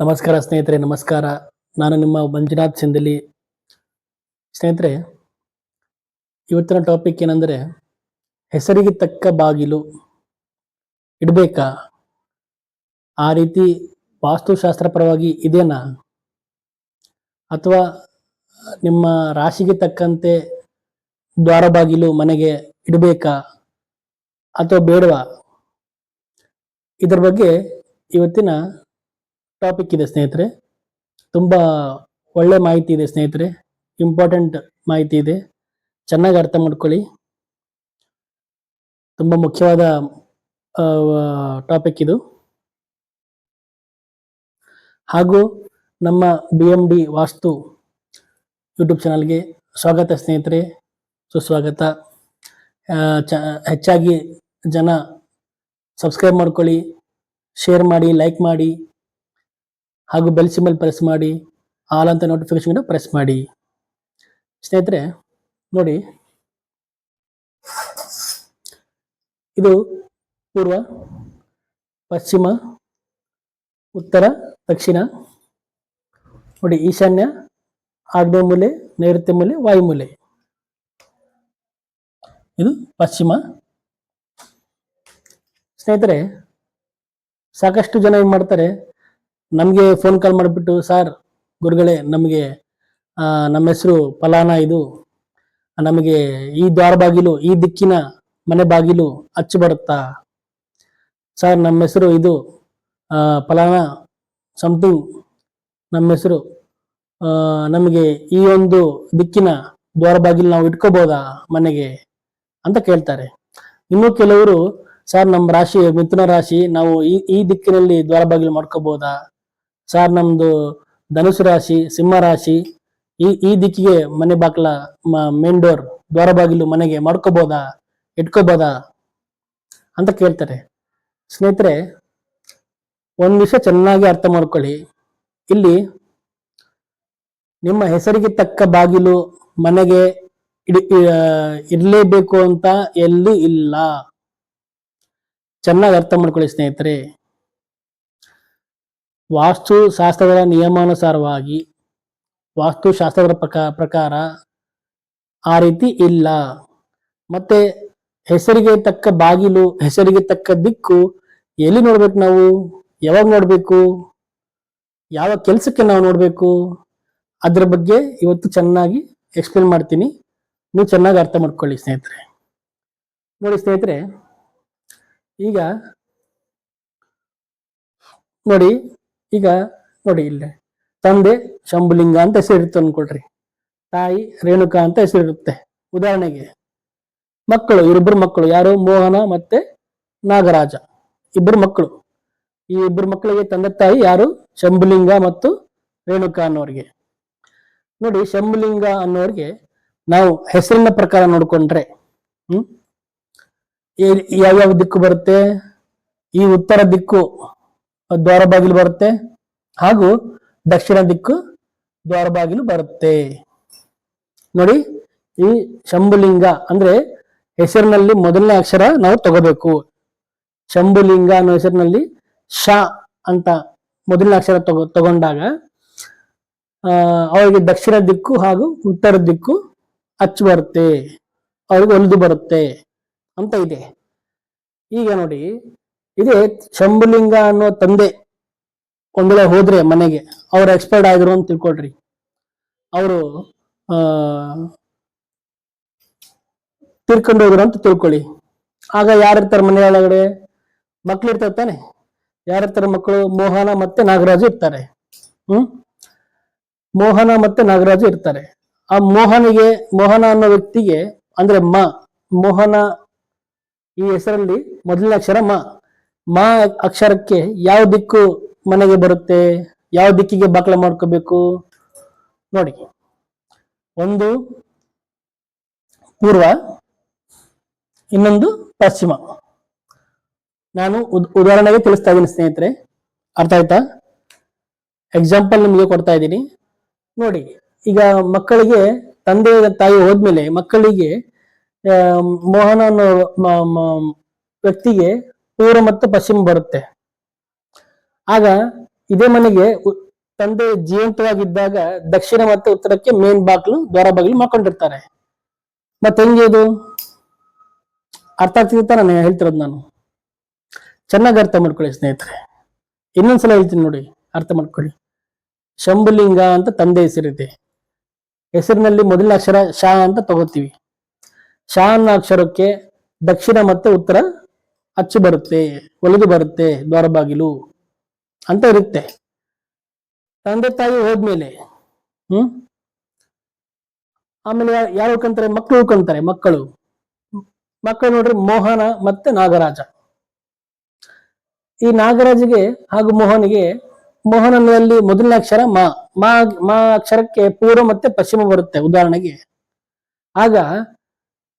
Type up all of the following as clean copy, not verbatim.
ನಮಸ್ಕಾರ ಸ್ನೇಹಿತರೆ, ನಮಸ್ಕಾರ. ನಾನು ನಿಮ್ಮ ಮಂಜುನಾಥ್ ಸಿಂಧಲಿ. ಸ್ನೇಹಿತರೆ, ಇವತ್ತಿನ ಟಾಪಿಕ್ ಏನಂದರೆ, ಹೆಸರಿಗೆ ತಕ್ಕ ಬಾಗಿಲು ಇಡಬೇಕಾ? ಆ ರೀತಿ ವಾಸ್ತುಶಾಸ್ತ್ರ ಪರವಾಗಿ ಇದೆನಾ? ಅಥವಾ ನಿಮ್ಮ ರಾಶಿಗೆ ತಕ್ಕಂತೆ ದ್ವಾರ ಬಾಗಿಲು ಮನೆಗೆ ಇಡಬೇಕಾ ಅಥವಾ ಬೇಡವಾ? ಇದರ ಬಗ್ಗೆ ಇವತ್ತಿನ ಟಾಪಿಕ್ ಇದೆ ಸ್ನೇಹಿತರೆ. ತುಂಬ ಒಳ್ಳೆ ಮಾಹಿತಿ ಇದೆ ಸ್ನೇಹಿತರೆ, ಇಂಪಾರ್ಟೆಂಟ್ ಮಾಹಿತಿ ಇದೆ. ಚೆನ್ನಾಗಿ ಅರ್ಥ ಮಾಡ್ಕೊಳ್ಳಿ. ತುಂಬ ಮುಖ್ಯವಾದ ಟಾಪಿಕ್ ಇದು. ಹಾಗೂ ನಮ್ಮ BMD ವಾಸ್ತು ಯೂಟ್ಯೂಬ್ ಚಾನಲ್ಗೆ ಸ್ವಾಗತ ಸ್ನೇಹಿತರೆ, ಸುಸ್ವಾಗತ. ಹೆಚ್ಚಾಗಿ ಜನ ಸಬ್ಸ್ಕ್ರೈಬ್ ಮಾಡ್ಕೊಳ್ಳಿ, ಶೇರ್ ಮಾಡಿ, ಲೈಕ್ ಮಾಡಿ, ಹಾಗೂ ಬೆಲ್ ಸಿಂಬಲ್ ಪ್ರೆಸ್ ಮಾಡಿ, ಆಲ್ ಅಂತ ನೋಟಿಫಿಕೇಶನ್ ಪ್ರೆಸ್ ಮಾಡಿ. ಸ್ನೇಹಿತರೆ ನೋಡಿ, ಇದು ಪೂರ್ವ, ಪಶ್ಚಿಮ, ಉತ್ತರ, ದಕ್ಷಿಣ. ನೋಡಿ, ಈಶಾನ್ಯ, ಆಗ್ನೇಯ ಮೂಲೆ, ನೈಋತ್ಯ ಮೂಲೆ, ವಾಯುಮೂಲೆ. ಇದು ಪಶ್ಚಿಮ. ಸ್ನೇಹಿತರೆ, ಸಾಕಷ್ಟು ಜನ ಏನ್ ಮಾಡ್ತಾರೆ, ನಮಗೆ ಫೋನ್ ಕಾಲ್ ಮಾಡಿಬಿಟ್ಟು, ಸರ್ ಗುರುಗಳೇ, ನಮಗೆ ನಮ್ಮ ಹೆಸರು ಫಲಾನ, ಇದು ನಮಗೆ ಈ ದ್ವಾರ ಬಾಗಿಲು, ಈ ದಿಕ್ಕಿನ ಮನೆ ಬಾಗಿಲು ಹಚ್ಚಿ ಬರುತ್ತಾ ಸರ್? ನಮ್ಮ ಹೆಸರು ಇದು ಫಲಾನ ಸಮಥಿಂಗ್, ನಮ್ಮ ಹೆಸರು, ನಮಗೆ ಈ ಒಂದು ದಿಕ್ಕಿನ ದ್ವಾರ ಬಾಗಿಲು ನಾವು ಇಟ್ಕೋಬಹುದಾ ಮನೆಗೆ ಅಂತ ಕೇಳ್ತಾರೆ. ಇನ್ನು ಕೆಲವರು, ಸರ್ ನಮ್ಮ ರಾಶಿ ಮಿಥುನ ರಾಶಿ, ನಾವು ಈ ದಿಕ್ಕಿನಲ್ಲಿ ದ್ವಾರ ಬಾಗಿಲು ಮಾಡ್ಕೋಬಹುದಾ ಸರ್? ನಮ್ದು ಧನುಸು ರಾಶಿ, ಸಿಂಹ ರಾಶಿ, ಈ ದಿಕ್ಕಿಗೆ ಮನೆ ಬಾಗಿಲ, ಮೇನ್ ಡೋರ್, ದ್ವಾರ ಬಾಗಿಲು ಮನೆಗೆ ಮಾಡ್ಕೋಬಹುದಾ, ಇಟ್ಕೋಬಹುದಾ ಅಂತ ಕೇಳ್ತಾರೆ. ಸ್ನೇಹಿತರೆ, ಒಂದ್ ವಿಷಯ ಚೆನ್ನಾಗಿ ಅರ್ಥ ಮಾಡ್ಕೊಳ್ಳಿ. ಇಲ್ಲಿ ನಿಮ್ಮ ಹೆಸರಿಗೆ ತಕ್ಕ ಬಾಗಿಲು ಮನೆಗೆ ಇರ್ಲೇಬೇಕು ಅಂತ ಎಲ್ಲಿ ಇಲ್ಲ. ಚೆನ್ನಾಗಿ ಅರ್ಥ ಮಾಡ್ಕೊಳ್ಳಿ ಸ್ನೇಹಿತರೆ. ವಾಸ್ತು ಶಾಸ್ತ್ರದ ನಿಯಮಾನುಸಾರವಾಗಿ, ವಾಸ್ತುಶಾಸ್ತ್ರದ ಪ್ರಕಾರ ಆ ರೀತಿ ಇಲ್ಲ. ಮತ್ತೆ ಹೆಸರಿಗೆ ತಕ್ಕ ಬಾಗಿಲು, ಹೆಸರಿಗೆ ತಕ್ಕ ದಿಕ್ಕು ಎಲ್ಲಿ ನೋಡ್ಬೇಕು ನಾವು? ಯಾವಾಗ ನೋಡ್ಬೇಕು? ಯಾವ ಕೆಲಸಕ್ಕೆ ನಾವು ನೋಡ್ಬೇಕು? ಅದ್ರ ಬಗ್ಗೆ ಇವತ್ತು ಚೆನ್ನಾಗಿ ಎಕ್ಸ್ಪ್ಲೇನ್ ಮಾಡ್ತೀನಿ. ನೀವು ಚೆನ್ನಾಗಿ ಅರ್ಥ ಮಾಡ್ಕೊಳ್ಳಿ ಸ್ನೇಹಿತರೆ. ನೋಡಿ ಸ್ನೇಹಿತರೆ, ಈಗ ನೋಡಿ, ಇಲ್ಲೇ ತಂದೆ ಶಂಭುಲಿಂಗ ಅಂತ ಹೆಸರಿರುತ್ತೆ ಅನ್ಕೊಳ್ರಿ, ತಾಯಿ ರೇಣುಕಾ ಅಂತ ಹೆಸರಿರುತ್ತೆ. ಉದಾಹರಣೆಗೆ ಮಕ್ಕಳು, ಇವರಿಬ್ಬರು ಮಕ್ಕಳು, ಯಾರು? ಮೋಹನ ಮತ್ತೆ ನಾಗರಾಜ, ಇಬ್ಬರು ಮಕ್ಕಳು. ಈ ಇಬ್ಬರು ಮಕ್ಕಳಿಗೆ ತಂದೆ ತಾಯಿ ಯಾರು? ಶಂಭುಲಿಂಗ ಮತ್ತು ರೇಣುಕಾ ಅನ್ನೋರಿಗೆ. ನೋಡಿ, ಶಂಭುಲಿಂಗ ಅನ್ನೋರಿಗೆ ನಾವು ಹೆಸರಿನ ಪ್ರಕಾರ ನೋಡ್ಕೊಂಡ್ರೆ ಯಾವ್ಯಾವ ದಿಕ್ಕು ಬರುತ್ತೆ? ಈ ಉತ್ತರ ದಿಕ್ಕು ದ್ವಾರ ಬಾಗಿಲು ಬರುತ್ತೆ, ಹಾಗೂ ದಕ್ಷಿಣ ದಿಕ್ಕು ದ್ವಾರ ಬಾಗಿಲು ಬರುತ್ತೆ. ನೋಡಿ, ಈ ಶಂಭುಲಿಂಗ ಅಂದ್ರೆ ಹೆಸರಿನಲ್ಲಿ ಮೊದಲನೇ ಅಕ್ಷರ ನಾವು ತಗೋಬೇಕು. ಶಂಭುಲಿಂಗ ಅನ್ನೋ ಹೆಸರಿನಲ್ಲಿ ಶ ಅಂತ ಮೊದಲನೇ ಅಕ್ಷರ ತಗೊಂಡಾಗ ಅವರಿಗೆ ದಕ್ಷಿಣ ದಿಕ್ಕು ಹಾಗೂ ಉತ್ತರ ದಿಕ್ಕು ಅಚ್ಚು ಬರುತ್ತೆ, ಅವ್ರಿಗೆ ಒಲಿದು ಬರುತ್ತೆ ಅಂತ ಇದೆ. ಈಗ ನೋಡಿ, ಇದೇ ಶಂಭುಲಿಂಗ ಅನ್ನೋ ತಂದೆ ಒಂದ್ ವೇಳೆ ಹೋದ್ರೆ ಮನೆಗೆ, ಅವ್ರು ಎಕ್ಸ್ಪೈರ್ಡ್ ಆಗಿದ್ರು ಅಂತ ತಿಳ್ಕೊಳ್ರಿ, ಅವರು ತೀರ್ಕೊಂಡು ಹೋದ್ರು ಅಂತ ತಿಳ್ಕೊಳ್ಳಿ. ಆಗ ಯಾರಿರ್ತಾರೆ ಮನೆ ಒಳಗಡೆ? ಮಕ್ಳು ಇರ್ತಾರೆ ತಾನೆ. ಯಾರಿರ್ತಾರೆ ಮಕ್ಕಳು? ಮೋಹನ ಮತ್ತೆ ನಾಗರಾಜು ಇರ್ತಾರೆ. ಮೋಹನ ಮತ್ತೆ ನಾಗರಾಜು ಇರ್ತಾರೆ. ಆ ಮೋಹನ ಅನ್ನೋ ವ್ಯಕ್ತಿಗೆ, ಅಂದ್ರೆ ಮೋಹನ ಈ ಹೆಸರಲ್ಲಿ ಮೊದಲನೇ ಅಕ್ಷರ ಮ ಅಕ್ಷರಕ್ಕೆ ಯಾವ ದಿಕ್ಕು ಮನೆಗೆ ಬರುತ್ತೆ? ಯಾವ ದಿಕ್ಕಿಗೆ ಬಾಕ್ಲ ಮಾಡ್ಕೋಬೇಕು? ನೋಡಿ, ಒಂದು ಪೂರ್ವ, ಇನ್ನೊಂದು ಪಶ್ಚಿಮ. ನಾನು ಉದಾಹರಣೆಗೆ ತಿಳಿಸ್ತಾ ಇದ್ದೀನಿ ಸ್ನೇಹಿತರೆ, ಅರ್ಥ ಆಯ್ತಾ? ಎಕ್ಸಾಂಪಲ್ ನಿಮಗೆ ಕೊಡ್ತಾ ಇದ್ದೀನಿ. ನೋಡಿ, ಈಗ ಮಕ್ಕಳಿಗೆ ತಂದೆ ತಾಯಿ ಹೋದ್ಮೇಲೆ ಮಕ್ಕಳಿಗೆ ಮೋಹನ ಅನ್ನೋ ವ್ಯಕ್ತಿಗೆ ಪೂರ್ವ ಮತ್ತು ಪಶ್ಚಿಮ ಬರುತ್ತೆ. ಆಗ ಇದೇ ಮನೆಗೆ ತಂದೆ ಜೀವಂತವಾಗಿದ್ದಾಗ ದಕ್ಷಿಣ ಮತ್ತು ಉತ್ತರಕ್ಕೆ ಮೇನ್ ಬಾಗಿಲು ದ್ವಾರ ಬಾಗಿಲು ಮಾಡ್ಕೊಂಡಿರ್ತಾರೆ. ಮತ್ತೆ ಹೆಂಗೆ ಇದು ಅರ್ಥ ಆಗ್ತಿತ್ತ ನಾನು ಹೇಳ್ತಿರೋದು? ನಾನು ಚೆನ್ನಾಗಿ ಅರ್ಥ ಮಾಡ್ಕೊಳ್ಳಿ ಸ್ನೇಹಿತರೆ. ಇನ್ನೊಂದ್ಸಲ ಹೇಳ್ತೀನಿ ನೋಡಿ, ಅರ್ಥ ಮಾಡ್ಕೊಳ್ಳಿ. ಶಂಭುಲಿಂಗ ಅಂತ ತಂದೆ ಹೆಸರಿದೆ. ಹೆಸರಿನಲ್ಲಿ ಮೊದಲನೇ ಅಕ್ಷರ ಶಾ ಅಂತ ತಗೋತೀವಿ. ಶಾ ಅನ್ನೋ ಅಕ್ಷರಕ್ಕೆ ದಕ್ಷಿಣ ಮತ್ತು ಉತ್ತರ ಅಚ್ಚು ಬರುತ್ತೆ, ಒಲಿದು ಬರುತ್ತೆ, ದ್ವಾರ ಬಾಗಿಲು ಅಂತ ಇರುತ್ತೆ. ತಂದೆ ತಾಯಿ ಹೋದ್ಮೇಲೆ ಆಮೇಲೆ ಯಾರು ಉಳ್ಕೊಂತಾರೆ? ಮಕ್ಕಳು ಉಳ್ಕೊಂತಾರೆ. ಮಕ್ಕಳು ನೋಡ್ರಿ ಮೋಹನ ಮತ್ತೆ ನಾಗರಾಜ. ಈ ನಾಗರಾಜಿಗೆ ಹಾಗೂ ಮೋಹನಲ್ಲಿ ಮೊದಲನೇ ಅಕ್ಷರ ಮಾ ಅಕ್ಷರಕ್ಕೆ ಪೂರ್ವ ಮತ್ತೆ ಪಶ್ಚಿಮ ಬರುತ್ತೆ ಉದಾಹರಣೆಗೆ. ಆಗ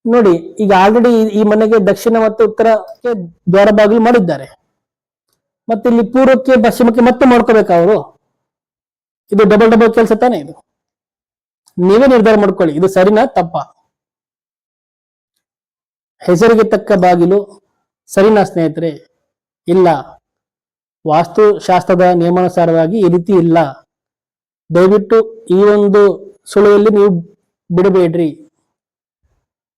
ನೋಡಿ, ಈಗ ಆಲ್ರೆಡಿ ಈ ಮನೆಗೆ ದಕ್ಷಿಣ ಮತ್ತು ಉತ್ತರಕ್ಕೆ ದ್ವಾರ ಬಾಗಿಲು ಮಾಡಿದ್ದಾರೆ. ಮತ್ತೆ ಇಲ್ಲಿ ಪೂರ್ವಕ್ಕೆ ಪಶ್ಚಿಮಕ್ಕೆ ಮತ್ತೆ ಮಾಡ್ಕೋಬೇಕು ಅವರು. ಇದು ಡಬಲ್ ಕೆಲಸ ತಾನೇ? ಇದು ನೀವೇ ನಿರ್ಧಾರ ಮಾಡ್ಕೊಳ್ಳಿ, ಇದು ಸರಿನಾ ತಪ್ಪಾ? ಹೆಸರಿಗೆ ತಕ್ಕ ಬಾಗಿಲು ಸರಿನಾ ಸ್ನೇಹಿತರೆ? ಇಲ್ಲ. ವಾಸ್ತುಶಾಸ್ತ್ರದ ನಿಯಮಾನುಸಾರವಾಗಿ ಈ ರೀತಿ ಇಲ್ಲ. ದಯವಿಟ್ಟು ಈ ಒಂದು ಸುಳಿಯಲ್ಲಿ ನೀವು ಬಿಡಬೇಡ್ರಿ.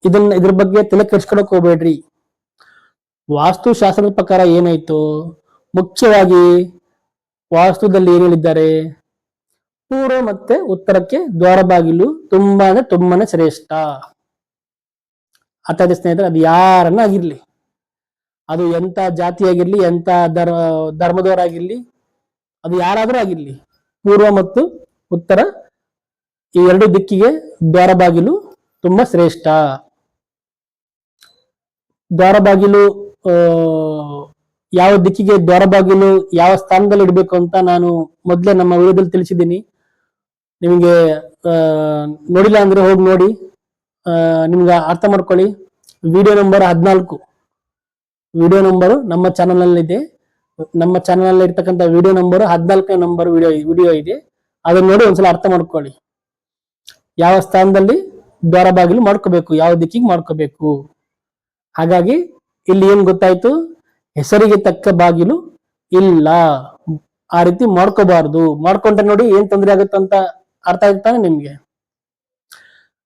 ಇದ್ರ ಬಗ್ಗೆ ತಲೆ ಕೆಡ್ಸ್ಕೊಳಕ್ ಹೋಗ್ಬೇಡ್ರಿ. ವಾಸ್ತುಶಾಸ್ತ್ರದ ಪ್ರಕಾರ ಏನಾಯ್ತು, ಮುಖ್ಯವಾಗಿ ವಾಸ್ತುದಲ್ಲಿ ಏನ್ ಹೇಳಿದ್ದಾರೆ? ಪೂರ್ವ ಮತ್ತೆ ಉತ್ತರಕ್ಕೆ ದ್ವಾರ ಬಾಗಿಲು ತುಂಬಾನೇ ಶ್ರೇಷ್ಠ. ಅರ್ಥ ಆಯ್ತು ಸ್ನೇಹಿತರೆ? ಅದು ಯಾರನ್ನ ಆಗಿರ್ಲಿ, ಅದು ಎಂತ ಜಾತಿಯಾಗಿರ್ಲಿ, ಎಂತ ಧರ್ಮದವರಾಗಿರ್ಲಿ, ಅದು ಯಾರಾದ್ರೂ ಆಗಿರ್ಲಿ, ಪೂರ್ವ ಮತ್ತು ಉತ್ತರ ಈ ಎರಡು ದಿಕ್ಕಿಗೆ ದ್ವಾರ ಬಾಗಿಲು ತುಂಬಾ ಶ್ರೇಷ್ಠ. ದ್ವಾರ ಬಾಗಿಲು ಯಾವ ದಿಕ್ಕಿಗೆ ದ್ವಾರ ಬಾಗಿಲು ಯಾವ ಸ್ಥಾನದಲ್ಲಿ ಇಡಬೇಕು ಅಂತ ನಾನು ಮೊದಲೇ ನಮ್ಮ ವಿಡಿಯೋದಲ್ಲಿ ತಿಳಿಸಿದ್ದೀನಿ. ನಿಮಗೆ ನೋಡಿಲ್ಲ ಅಂದ್ರೆ ಹೋಗಿ ನೋಡಿ, ನಿಮ್ಗೆ ಅರ್ಥ ಮಾಡ್ಕೊಳ್ಳಿ. ವಿಡಿಯೋ ನಂಬರ್ 14 ವಿಡಿಯೋ ನಂಬರ್ ನಮ್ಮ ಚಾನಲ್ ನಲ್ಲಿ ಇದೆ. ನಮ್ಮ ಚಾನಲ್ ನಲ್ಲಿ ಇರ್ತಕ್ಕಂಥ ವಿಡಿಯೋ ನಂಬರ್ 14ನೇ ನಂಬರ್ ವಿಡಿಯೋ ಇದೆ. ಅದನ್ನ ನೋಡಿ ಒಂದ್ಸಲ ಅರ್ಥ ಮಾಡ್ಕೊಳ್ಳಿ. ಯಾವ ಸ್ಥಾನದಲ್ಲಿ ದ್ವಾರ ಬಾಗಿಲು ಮಾಡ್ಕೋಬೇಕು, ಯಾವ ದಿಕ್ಕಿಗೆ ಮಾಡ್ಕೋಬೇಕು. ಹಾಗಾಗಿ ಇಲ್ಲಿ ಏನ್ ಗೊತ್ತಾಯ್ತು? ಹೆಸರಿಗೆ ತಕ್ಕ ಬಾಗಿಲು ಇಲ್ಲ, ಆ ರೀತಿ ಮಾಡ್ಕೋಬಾರ್ದು. ಮಾಡ್ಕೊಂಡ್ರೆ ನೋಡಿ ಏನ್ ತೊಂದರೆ ಆಗುತ್ತಂತ ಅರ್ಥ ಆಗುತ್ತಾನೆ ನಿಮ್ಗೆ.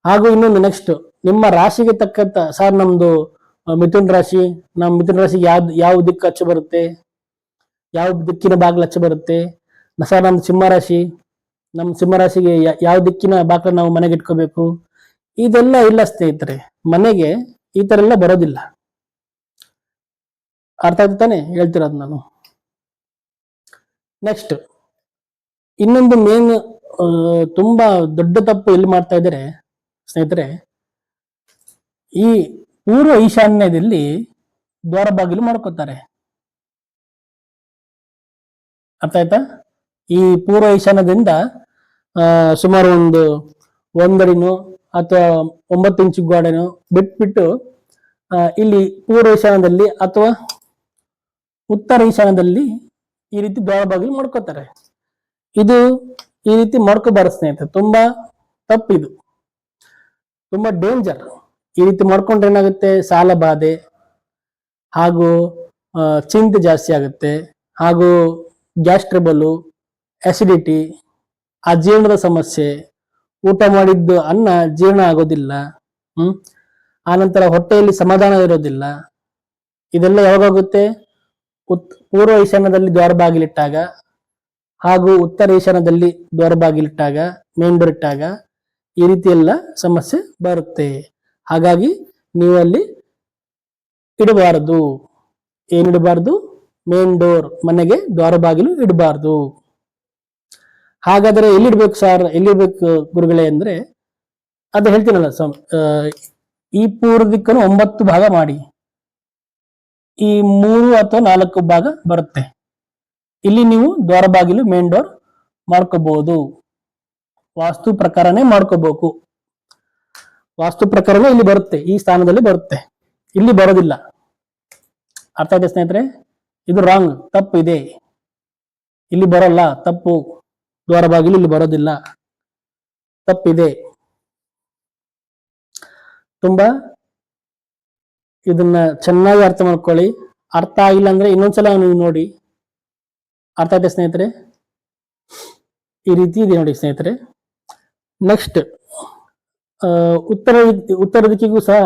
ಹಾಗೂ ಇನ್ನೊಂದು ನೆಕ್ಸ್ಟ್, ನಿಮ್ಮ ರಾಶಿಗೆ ತಕ್ಕಂತ, ಸರ್ ನಮ್ದು ಮಿಥುನ್ ರಾಶಿ, ನಮ್ಮ ಮಿಥುನ್ ರಾಶಿಗೆ ಯಾವ ದಿಕ್ಕು ಅಚ್ಚು ಬರುತ್ತೆ, ಯಾವ ದಿಕ್ಕಿನ ಬಾಗಿಲು ಅಚ್ಚು ಬರುತ್ತೆ. ಸರ್ ನಮ್ದು ಸಿಂಹರಾಶಿ, ನಮ್ಮ ಸಿಂಹರಾಶಿಗೆ ಯಾವ ದಿಕ್ಕಿನ ಬಾಗಿಲು ನಾವು ಮನೆಗೆ ಇಟ್ಕೋಬೇಕು. ಇದೆಲ್ಲ ಇಲ್ಲ ಸ್ನೇಹಿತರೆ, ಮನೆಗೆ ಈ ತರ ಎಲ್ಲ ಬರೋದಿಲ್ಲ. ಅರ್ಥ ಆಗ್ತಾನೆ ಹೇಳ್ತಿರೋದು ನಾನು. ನೆಕ್ಸ್ಟ್ ಇನ್ನೊಂದು ಮೇನ್ ತುಂಬಾ ದೊಡ್ಡ ತಪ್ಪು ಎಲ್ಲಿ ಮಾಡ್ತಾ ಇದ್ದಾರೆ ಸ್ನೇಹಿತರೆ, ಈ ಪೂರ್ವ ಈಶಾನ್ಯದಲ್ಲಿ ದ್ವಾರ ಬಾಗಿಲು ಮಾಡ್ಕೋತಾರೆ. ಅರ್ಥ ಆಯ್ತಾ? ಈ ಪೂರ್ವ ಈಶಾನ್ಯದಿಂದ ಸುಮಾರು ಒಂದು 1 ಅಡಿನೋ ಅಥವಾ 9 ಇಂಚು ಗೋಡೆನೋ ಬಿಟ್ಬಿಟ್ಟು ಇಲ್ಲಿ ಪೂರ್ವ ಈಶಾನ್ಯದಲ್ಲಿ ಅಥವಾ ಉತ್ತರ ಈಶಾನ್ಯದಲ್ಲಿ ಈ ರೀತಿ ದ್ವಾರ ಬಾಗಿಲು ಮಾಡ್ಕೋತಾರೆ. ಇದು ಈ ರೀತಿ ಮಾಡ್ಕೋಬಾರದು ಸ್ನೇಹಿತರೆ, ತುಂಬಾ ತಪ್ಪಿದು, ತುಂಬಾ ಡೇಂಜರ್. ಈ ರೀತಿ ಮಾಡ್ಕೊಂಡ್ರೆ ಏನಾಗುತ್ತೆ? ಸಾಲ ಬಾಧೆ ಹಾಗೂ ಚಿಂತೆ ಜಾಸ್ತಿ ಆಗುತ್ತೆ, ಹಾಗೂ ಗ್ಯಾಸ್ ಟ್ರಬಲ್, ಅಸಿಡಿಟಿ, ಅಜೀರ್ಣದ ಸಮಸ್ಯೆ, ಊಟ ಮಾಡಿದ್ದು ಅನ್ನ ಜೀರ್ಣ ಆಗೋದಿಲ್ಲ. ಆನಂತರ ಹೊಟ್ಟೆಯಲ್ಲಿ ಸಮಾಧಾನ ಇರೋದಿಲ್ಲ. ಇದೆಲ್ಲ ಯಾವಾಗುತ್ತೆ? ಪೂರ್ವ ಈಶಾನ್ಯದಲ್ಲಿ ದ್ವಾರ ಬಾಗಿಲಿಟ್ಟಾಗ ಹಾಗೂ ಉತ್ತರ ಈಶಾನ್ಯದಲ್ಲಿ ದ್ವಾರ ಬಾಗಿಲಿಟ್ಟಾಗ, ಮೇನ್ ಡೋರ್ ಇಟ್ಟಾಗ ಈ ರೀತಿ ಎಲ್ಲ ಸಮಸ್ಯೆ ಬರುತ್ತೆ. ಹಾಗಾಗಿ ನೀವು ಅಲ್ಲಿ ಇಡಬಾರದು. ಏನಿಡಬಾರ್ದು? ಮೇನ್ ಡೋರ್, ಮನೆಗೆ ದ್ವಾರ ಬಾಗಿಲು ಇಡಬಾರ್ದು. ಹಾಗಾದ್ರೆ ಎಲ್ಲಿಡ್ಬೇಕು ಸರ್, ಎಲ್ಲಿಡ್ಬೇಕು ಗುರುಗಳೇ ಅಂದ್ರೆ, ಅದು ಹೇಳ್ತೀನಲ್ಲ, ಈ ಪೂರ್ವ ದಿಕ್ಕನ್ನು 9 ಭಾಗ ಮಾಡಿ, ಈ 3 ಅಥವಾ 4 ಭಾಗ ಬರುತ್ತೆ. ಇಲ್ಲಿ ನೀವು ದ್ವಾರ ಬಾಗಿಲು ಮೇನ್ ಡೋರ್ ಮಾಡ್ಕೋಬಹುದು. ವಾಸ್ತು ಪ್ರಕಾರನೇ ಮಾಡ್ಕೋಬೇಕು. ವಾಸ್ತು ಪ್ರಕಾರನೇ ಇಲ್ಲಿ ಬರುತ್ತೆ, ಈ ಸ್ಥಾನದಲ್ಲಿ ಬರುತ್ತೆ, ಇಲ್ಲಿ ಬರೋದಿಲ್ಲ. ಅರ್ಥ ಆಯ್ತಾ ಸ್ನೇಹಿತರೆ? ಇದು ರಾಂಗ್, ತಪ್ಪು ಇದೆ. ಇಲ್ಲಿ ಬರೋಲ್ಲ, ತಪ್ಪು. ದ್ವಾರ ಬಾಗಿಲು ಇಲ್ಲಿ ಬರೋದಿಲ್ಲ, ತಪ್ಪಿದೆ. ತುಂಬಾ ಇದನ್ನ ಚೆನ್ನಾಗಿ ಅರ್ಥ ಮಾಡ್ಕೊಳ್ಳಿ. ಅರ್ಥ ಆಗಿಲ್ಲ ಅಂದ್ರೆ ಇನ್ನೊಂದ್ಸಲ ನೀವು ನೋಡಿ. ಅರ್ಥ ಆಯ್ತಾ ಸ್ನೇಹಿತರೆ? ಈ ರೀತಿ ಇದೆ ನೋಡಿ ಸ್ನೇಹಿತರೆ. ನೆಕ್ಸ್ಟ್ ಉತ್ತರ ಉತ್ತರ ದಿಕ್ಕಿಗೂ ಸಹ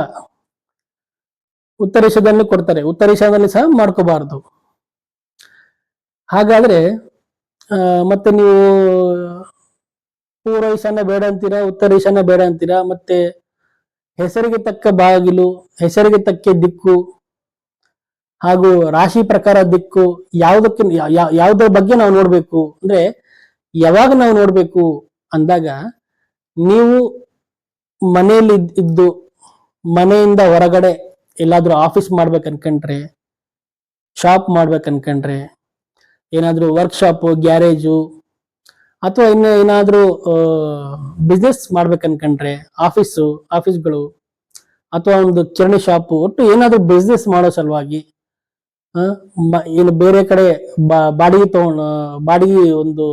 ಉತ್ತರ ಈಶಾನ್ಯದಲ್ಲಿ ಕೊಡ್ತಾರೆ, ಉತ್ತರ ಈಶಾನ್ಯದಲ್ಲಿ ಸಹ ಮಾಡ್ಕೋಬಾರದು. ಹಾಗಾದ್ರೆ ಮತ್ತೆ ನೀವು ಪೂರ್ವ ಈಶಾನ್ಯ ಬೇಡ ಅಂತೀರಾ, ಉತ್ತರ ಈಶಾನ್ಯ ಬೇಡ ಅಂತೀರಾ. ಮತ್ತೆ ಹೆಸರಿಗೆ ತಕ್ಕ ಬಾಗಿಲು, ಹೆಸರಿಗೆ ತಕ್ಕ ದಿಕ್ಕು ಹಾಗೂ ರಾಶಿ ಪ್ರಕಾರ ದಿಕ್ಕು ಯಾವುದಕ್ಕೆ ಯಾವುದರ ಬಗ್ಗೆ ನಾವು ನೋಡ್ಬೇಕು ಅಂದ್ರೆ, ಯಾವಾಗ ನಾವು ನೋಡ್ಬೇಕು ಅಂದಾಗ, ನೀವು ಮನೆಯಲ್ಲಿ ಇದ್ದು ಮನೆಯಿಂದ ಹೊರಗಡೆ ಎಲ್ಲಾದ್ರೂ ಆಫೀಸ್ ಮಾಡ್ಬೇಕು ಅನ್ಕೊಂಡ್ರೆ, ಶಾಪ್ ಮಾಡ್ಬೇಕು ಅನ್ಕೊಂಡ್ರೆ, ಏನಾದ್ರೂ ವರ್ಕ್ಶಾಪ್, ಗ್ಯಾರೇಜು ಅಥವಾ ಇನ್ನು ಏನಾದ್ರೂ ಬಿಸ್ನೆಸ್ ಮಾಡ್ಬೇಕು ಅನ್ಕೊಂಡ್ರೆ ಆಫೀಸ್ಗಳು ಅಥವಾ ಒಂದು ಕಿರಣಿ ಶಾಪು, ಒಟ್ಟು ಏನಾದ್ರೂ ಬಿಸ್ನೆಸ್ ಮಾಡೋ ಸಲುವಾಗಿ ಏನು ಬೇರೆ ಕಡೆ ಬಾಡಿಗೆ ಒಂದು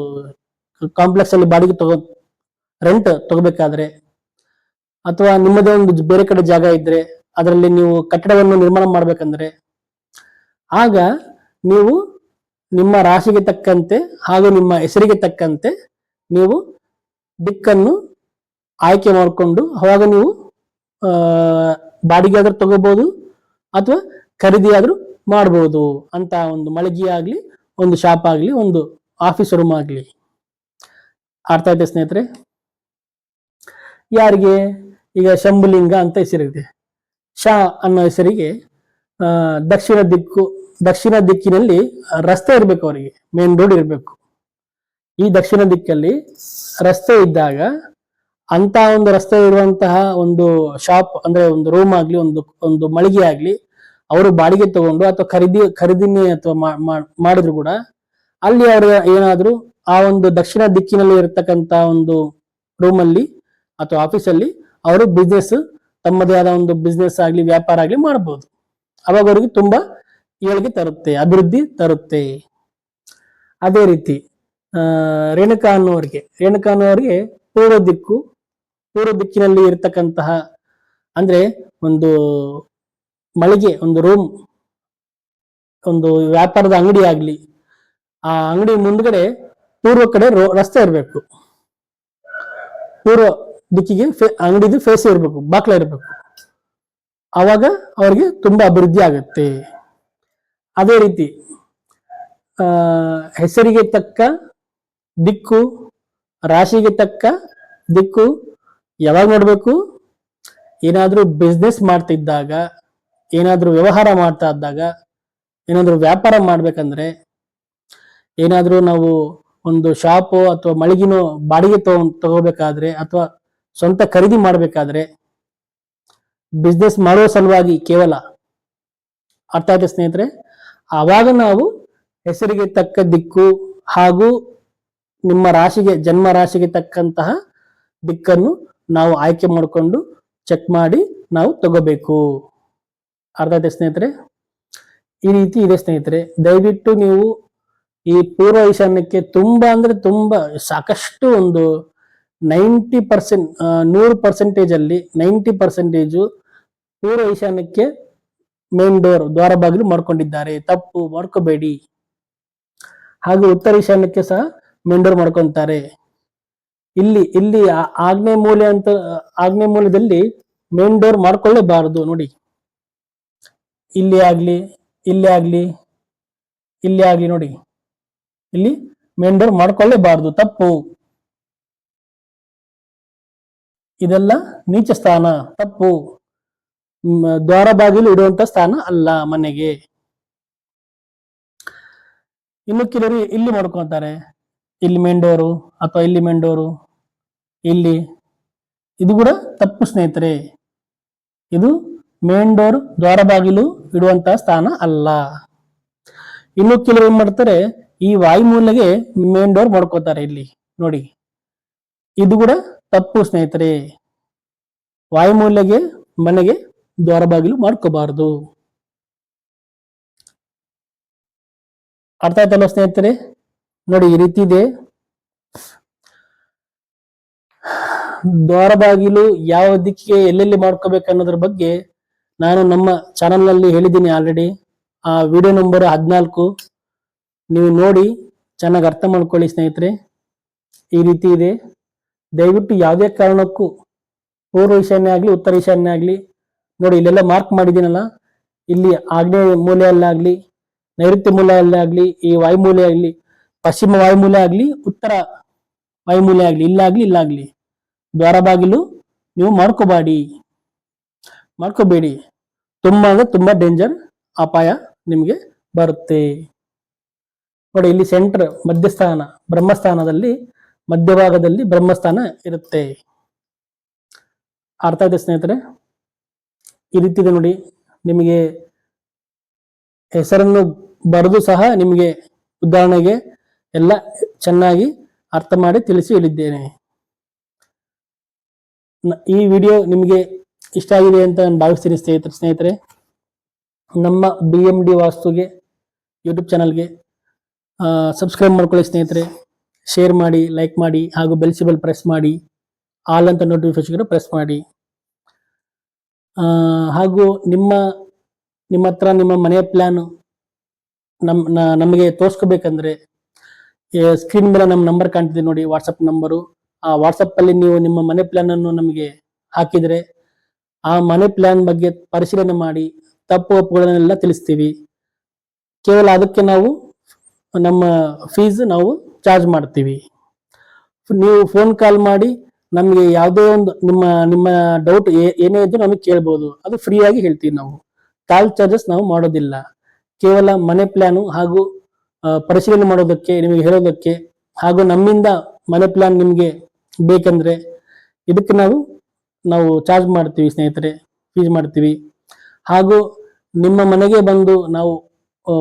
ಕಾಂಪ್ಲೆಕ್ಸ್ ಅಲ್ಲಿ ಬಾಡಿಗೆ ರೆಂಟ್ ತಗೋಬೇಕಾದ್ರೆ, ಅಥವಾ ನಿಮ್ಮದೇ ಒಂದು ಬೇರೆ ಕಡೆ ಜಾಗ ಇದ್ರೆ ಅದರಲ್ಲಿ ನೀವು ಕಟ್ಟಡವನ್ನು ನಿರ್ಮಾಣ ಮಾಡ್ಬೇಕಂದ್ರೆ, ಆಗ ನೀವು ನಿಮ್ಮ ರಾಶಿಗೆ ತಕ್ಕಂತೆ ಹಾಗೂ ನಿಮ್ಮ ಹೆಸರಿಗೆ ತಕ್ಕಂತೆ ನೀವು ದಿಕ್ಕನ್ನು ಆಯ್ಕೆ ಮಾಡಿಕೊಂಡು ಅವಾಗ ನೀವು ಬಾಡಿಗೆ ಆದ್ರೂ ತಗೋಬಹುದು ಅಥವಾ ಖರೀದಿ ಆದ್ರೂ ಮಾಡಬಹುದು ಅಂತ. ಒಂದು ಮಳಿಗೆ ಆಗ್ಲಿ, ಒಂದು ಶಾಪ್ ಆಗ್ಲಿ, ಒಂದು ಆಫೀಸ್ ರೂಮ್ ಆಗ್ಲಿ. ಅರ್ಥ ಆಯ್ತಾ ಸ್ನೇಹಿತರೆ? ಯಾರಿಗೆ ಈಗ ಶಂಭುಲಿಂಗ ಅಂತ ಹೆಸರಿದೆ, ಶಾ ಅನ್ನೋ ಹೆಸರಿಗೆ ದಕ್ಷಿಣ ದಿಕ್ಕಿನಲ್ಲಿ ರಸ್ತೆ ಇರಬೇಕು, ಅವರಿಗೆ ಮೇನ್ ರೋಡ್ ಇರಬೇಕು. ಈ ದಕ್ಷಿಣ ದಿಕ್ಕಲ್ಲಿ ರಸ್ತೆ ಇದ್ದಾಗ ಅಂತ ಒಂದು ರಸ್ತೆ ಇರುವಂತಹ ಒಂದು ಶಾಪ್ ಅಂದ್ರೆ ಒಂದು ರೂಮ್ ಆಗ್ಲಿ, ಒಂದು ಮಳಿಗೆ ಆಗ್ಲಿ ಅವರು ಬಾಡಿಗೆ ತಗೊಂಡು ಅಥವಾ ಖರೀದಿನೇ ಅಥವಾ ಮಾಡಿದ್ರು ಕೂಡ, ಅಲ್ಲಿ ಅವರು ಏನಾದ್ರು ಆ ಒಂದು ದಕ್ಷಿಣ ದಿಕ್ಕಿನಲ್ಲಿ ಇರತಕ್ಕಂತ ಒಂದು ರೂಮ್ ಅಲ್ಲಿ ಅಥವಾ ಆಫೀಸಲ್ಲಿ ಅವರು ಬಿಸ್ನೆಸ್, ತಮ್ಮದೇ ಆದ ಒಂದು ಬಿಸ್ನೆಸ್ ಆಗ್ಲಿ, ವ್ಯಾಪಾರ ಆಗ್ಲಿ ಮಾಡಬಹುದು. ಅವಾಗ ಅವರಿಗೆ ತುಂಬಾ ಏಳಿಗೆ ತರುತ್ತೆ, ಅಭಿವೃದ್ಧಿ ತರುತ್ತೆ. ಅದೇ ರೀತಿ ರೇಣುಕಾ ಅನ್ನೋರಿಗೆ ಪೂರ್ವ ದಿಕ್ಕಿನಲ್ಲಿ ಇರತಕ್ಕಂತಹ ಅಂದ್ರೆ ಒಂದು ಮಳಿಗೆ, ಒಂದು ರೂಮ್, ಒಂದು ವ್ಯಾಪಾರದ ಅಂಗಡಿ ಆಗ್ಲಿ, ಆ ಅಂಗಡಿ ಮುಂದ್ಗಡೆ ಪೂರ್ವ ಕಡೆ ರಸ್ತೆ ಇರಬೇಕು. ಪೂರ್ವ ದಿಕ್ಕಿಗೆ ಅಂಗಡಿದು ಫೇಸ್ ಇರಬೇಕು, ಬಾಕ್ಲ ಇರಬೇಕು. ಆವಾಗ ಅವ್ರಿಗೆ ತುಂಬಾ ಅಭಿವೃದ್ಧಿ ಆಗುತ್ತೆ. ಅದೇ ರೀತಿ ಹೆಸರಿಗೆ ತಕ್ಕ ದಿಕ್ಕು, ರಾಶಿಗೆ ತಕ್ಕ ದಿಕ್ಕು ಯಾವಾಗ ನೋಡ್ಬೇಕು? ಏನಾದ್ರೂ ಬಿಸ್ನೆಸ್ ಮಾಡ್ತಿದ್ದಾಗ, ಏನಾದ್ರೂ ವ್ಯವಹಾರ ಮಾಡ್ತಾ ಇದ್ದಾಗ, ಏನಾದ್ರೂ ವ್ಯಾಪಾರ ಮಾಡ್ಬೇಕಂದ್ರೆ, ಏನಾದ್ರೂ ನಾವು ಒಂದು ಶಾಪು ಅಥವಾ ಮಳಿಗೆನೋ ಬಾಡಿಗೆ ತಗೋಬೇಕಾದ್ರೆ ಅಥವಾ ಸ್ವಂತ ಖರೀದಿ ಮಾಡ್ಬೇಕಾದ್ರೆ, ಬಿಸ್ನೆಸ್ ಮಾಡೋ ಸಲುವಾಗಿ ಕೇವಲ, ಅರ್ಥ ಆಯ್ತು ಸ್ನೇಹಿತರೆ? ಆವಾಗ ನಾವು ಹೆಸರಿಗೆ ತಕ್ಕ ದಿಕ್ಕು ಹಾಗೂ ನಿಮ್ಮ ರಾಶಿಗೆ, ಜನ್ಮ ರಾಶಿಗೆ ತಕ್ಕಂತಹ ದಿಕ್ಕನ್ನು ನಾವು ಆಯ್ಕೆ ಮಾಡಿಕೊಂಡು ಚೆಕ್ ಮಾಡಿ ನಾವು ತಗೋಬೇಕು. ಅರ್ಥ ಆಯ್ತು ಸ್ನೇಹಿತರೆ? ಈ ರೀತಿ ಇದೆ ಸ್ನೇಹಿತರೆ. ದಯವಿಟ್ಟು ನೀವು ಈ ಪೂರ್ವ ಈಶಾನ್ಯಕ್ಕೆ ತುಂಬಾ ಅಂದ್ರೆ ತುಂಬಾ ಸಾಕಷ್ಟು ಒಂದು 90%, 100% ಅಲ್ಲಿ 90% ಪೂರ್ವ ಈಶಾನ್ಯಕ್ಕೆ ಮೇನ್ ಡೋರ್, ದ್ವಾರ ಬಾಗಿಲು ಮಾಡ್ಕೊಂಡಿದ್ದಾರೆ. ತಪ್ಪು ಮಾಡ್ಕೋಬೇಡಿ. ಹಾಗೂ ಉತ್ತರ ಈಶಾನ್ಯಕ್ಕೆ ಸಹ ಮೇನ್ ಡೋರ್ ಮಾಡ್ಕೊಂತಾರೆ. ಇಲ್ಲಿ ಆಗ್ನೇಯ ಮೂಲದಲ್ಲಿ ಮೇನ್ ಡೋರ್ ಮಾಡ್ಕೊಳ್ಳೇಬಾರದು. ನೋಡಿ, ಇಲ್ಲಿ ಆಗ್ಲಿ ನೋಡಿ, ಇಲ್ಲಿ ಮೇನ್ ಡೋರ್ ಮಾಡ್ಕೊಳ್ಳೇಬಾರದು, ತಪ್ಪು. ಇದೆಲ್ಲ ನೀಚ ಸ್ಥಾನ, ತಪ್ಪು. ದ್ವಾರ ಬಾಗಿಲು ಇಡುವಂತ ಸ್ಥಾನ ಅಲ್ಲ ಮನೆಗೆ. ಇನ್ನು ಕೆಲವರು ಇಲ್ಲಿ ಮಾಡ್ಕೊಂತಾರೆ, ಇಲ್ಲಿ ಮೇನ್ ಡೋರು ಅಥವಾ ಇಲ್ಲಿ ಮೇನ್ ಡೋರು, ಇಲ್ಲಿ. ಇದು ಕೂಡ ತಪ್ಪು ಸ್ನೇಹಿತರೆ. ಇದು ಮೇನ್ ಡೋರ್, ದ್ವಾರ ಬಾಗಿಲು ಇಡುವಂತಹ ಸ್ಥಾನ ಅಲ್ಲ. ಇನ್ನು ಕೆಲವರು ಏನ್ ಮಾಡ್ತಾರೆ, ಈ ವಾಯುಮೂಲೆಗೆ ಮೇನ್ ಡೋರ್ ಮಾಡ್ಕೋತಾರೆ. ಇಲ್ಲಿ ನೋಡಿ, ಇದು ಕೂಡ ತಪ್ಪು ಸ್ನೇಹಿತರೆ. ವಾಯುಮೂಲೆಗೆ ಮನೆಗೆ ದ್ವಾರ ಬಾಗಿಲು ಮಾಡ್ಕೋಬಾರದು. ಅರ್ಥ ಆಯ್ತಲ್ಲ ಸ್ನೇಹಿತರೆ? ನೋಡಿ, ಈ ರೀತಿ ಇದೆ. ದ್ವಾರ ಬಾಗಿಲು ಯಾವ ದಿಕ್ಕಿಗೆ ಎಲ್ಲೆಲ್ಲಿ ಮಾಡ್ಕೋಬೇಕು ಅನ್ನೋದ್ರ ಬಗ್ಗೆ ನಾನು ನಮ್ಮ ಚಾನಲ್ ನಲ್ಲಿ ಹೇಳಿದ್ದೀನಿ ಆಲ್ರೆಡಿ. ಆ ವಿಡಿಯೋ ನಂಬರ್ 14 ನೀವು ನೋಡಿ ಚೆನ್ನಾಗಿ ಅರ್ಥ ಮಾಡ್ಕೊಳ್ಳಿ ಸ್ನೇಹಿತರೆ. ಈ ರೀತಿ ಇದೆ. ದಯವಿಟ್ಟು ಯಾವುದೇ ಕಾರಣಕ್ಕೂ ಪೂರ್ವ ಈಶಾನ್ಯ ಆಗಲಿ ಉತ್ತರ ಈಶಾನ್ಯ ಆಗಲಿ, ನೋಡಿ ಇಲ್ಲೆಲ್ಲ ಮಾರ್ಕ್ ಮಾಡಿದ್ದೀನಲ್ಲ, ಇಲ್ಲಿ ಆಗ್ನೇಯ ಮೂಲೆಯಲ್ಲಾಗ್ಲಿ, ನೈಋತ್ಯ ಮೂಲೆಯಲ್ಲಾಗ್ಲಿ, ಈ ವಾಯುಮೂಲೆ ಆಗಲಿ, ಪಶ್ಚಿಮ ವಾಯುಮೂಲೆ ಆಗಲಿ, ಉತ್ತರ ವಾಯುಮೂಲೆ ಆಗಲಿ, ಇಲ್ಲಾಗ್ಲಿ ದ್ವಾರ ಬಾಗಿಲು ನೀವು ಮಾಡ್ಕೋಬೇಡಿ. ತುಂಬಾ ಅಂದ್ರೆ ತುಂಬಾ ಡೇಂಜರ್, ಅಪಾಯ ನಿಮಗೆ ಬರುತ್ತೆ. ನೋಡಿ ಇಲ್ಲಿ ಸೆಂಟರ್ ಮಧ್ಯಸ್ಥಾನ, ಬ್ರಹ್ಮಸ್ಥಾನದಲ್ಲಿ ಮಧ್ಯಭಾಗದಲ್ಲಿ ಬ್ರಹ್ಮಸ್ಥಾನ ಇರುತ್ತೆ. ಅರ್ಥ ಆಯ್ತು ಸ್ನೇಹಿತರೆ? ಈ ರೀತಿ ಇದೆ ನೋಡಿ. ನಿಮಗೆ ಹೆಸರನ್ನು ಬರೆದು ಸಹ ನಿಮಗೆ ಉದಾಹರಣೆಗೆ ಎಲ್ಲ ಚೆನ್ನಾಗಿ ಅರ್ಥ ಮಾಡಿ ತಿಳಿಸಿ ಹೇಳಿದ್ದೇನೆ. ಈ ವಿಡಿಯೋ ನಿಮಗೆ ಇಷ್ಟ ಆಗಿದೆ ಅಂತ ನಾನು ಭಾವಿಸ್ತೀನಿ ಸ್ನೇಹಿತರೆ. ನಮ್ಮ BMD ವಾಸ್ತುಗೆ ಯೂಟ್ಯೂಬ್ ಚಾನಲ್ಗೆ ಸಬ್ಸ್ಕ್ರೈಬ್ ಮಾಡ್ಕೊಳ್ಳಿ ಸ್ನೇಹಿತರೆ. ಶೇರ್ ಮಾಡಿ, ಲೈಕ್ ಮಾಡಿ, ಹಾಗೂ ಬೆಲ್ ಸಿಂಬಲ್ ಪ್ರೆಸ್ ಮಾಡಿ, ಆಲ್ ಅಂತ ನೋಟಿಫಿಕೇಶನ್ ಪ್ರೆಸ್ ಮಾಡಿ. ಹಾಗೂ ನಿಮ್ಮ ಹತ್ರ ನಿಮ್ಮ ಮನೆಯ ಪ್ಲಾನ್ ನಮಗೆ ತೋರಿಸ್ಕೋಬೇಕಂದ್ರೆ ಸ್ಕ್ರೀನ್ ಮೇಲೆ ನಮ್ಮ ನಂಬರ್ ಕಾಣ್ತಿದೆ ನೋಡಿ, ವಾಟ್ಸಪ್ ನಂಬರು. ಆ ವಾಟ್ಸಪ್ ಅಲ್ಲಿ ನೀವು ನಿಮ್ಮ ಮನೆ ಪ್ಲಾನ್ ಅನ್ನು ನಮಗೆ ಹಾಕಿದರೆ ಆ ಮನೆ ಪ್ಲಾನ್ ಬಗ್ಗೆ ಪರಿಶೀಲನೆ ಮಾಡಿ ತಪ್ಪು ಒಪ್ಪುಗಳನ್ನೆಲ್ಲ ತಿಳಿಸ್ತೀವಿ. ಕೇವಲ ಅದಕ್ಕೆ ನಾವು ನಮ್ಮ ಫೀಸ್ ನಾವು ಚಾರ್ಜ್ ಮಾಡ್ತೀವಿ. ನೀವು ಫೋನ್ ಕಾಲ್ ಮಾಡಿ ನಮಗೆ ಯಾವುದೇ ಒಂದು ನಿಮ್ಮ ಡೌಟ್ ಏನೇ ಇದ್ರೂ ನಮಗೆ ಕೇಳ್ಬೋದು. ಅದು ಫ್ರೀ ಆಗಿ ಹೇಳ್ತೀವಿ. ನಾವು ಕಾಲ್ ಚಾರ್ಜಸ್ ನಾವು ಮಾಡೋದಿಲ್ಲ. ಕೇವಲ ಮನೆ ಪ್ಲಾನು ಹಾಗೂ ಪರಿಶೀಲನೆ ಮಾಡೋದಕ್ಕೆ, ನಿಮಗೆ ಹೇಳೋದಕ್ಕೆ, ಹಾಗೂ ನಮ್ಮಿಂದ ಮನೆ ಪ್ಲಾನ್ ನಿಮಗೆ ಬೇಕಂದ್ರೆ ಇದಕ್ಕೆ ನಾವು ಚಾರ್ಜ್ ಮಾಡ್ತೀವಿ ಸ್ನೇಹಿತರೆ, ಫೀಸ್ ಮಾಡ್ತೀವಿ. ಹಾಗೂ ನಿಮ್ಮ ಮನೆಗೆ ಬಂದು ನಾವು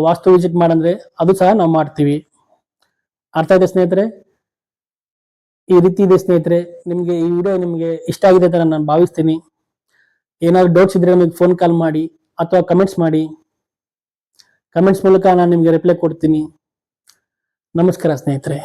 ವಾಸ್ತು ವಿಸಿಟ್ ಮಾಡಂದ್ರೆ ಅದು ಸಹ ನಾವು ಮಾಡ್ತೀವಿ. ಅರ್ಥ ಆಯ್ತಾ ಸ್ನೇಹಿತರೆ? ಈ ರೀತಿ ಇದೆ ಸ್ನೇಹಿತರೆ. ನಿಮಗೆ ಈ ವಿಡಿಯೋ ನಿಮಗೆ ಇಷ್ಟ ಆಗಿದೆ ಅಂತ ನಾನು ಭಾವಿಸ್ತೀನಿ. ಏನಾದ್ರು ಡೌಟ್ಸ್ ಇದ್ರೆ ನಮಗೆ ಫೋನ್ ಕಾಲ್ ಮಾಡಿ ಅಥವಾ ಕಮೆಂಟ್ಸ್ ಮಾಡಿ. ಕಮೆಂಟ್ಸ್ ಮೂಲಕ ನಾನು ನಿಮಗೆ ರಿಪ್ಲೈ ಕೊಡ್ತೀನಿ. ನಮಸ್ಕಾರ ಸ್ನೇಹಿತರೆ.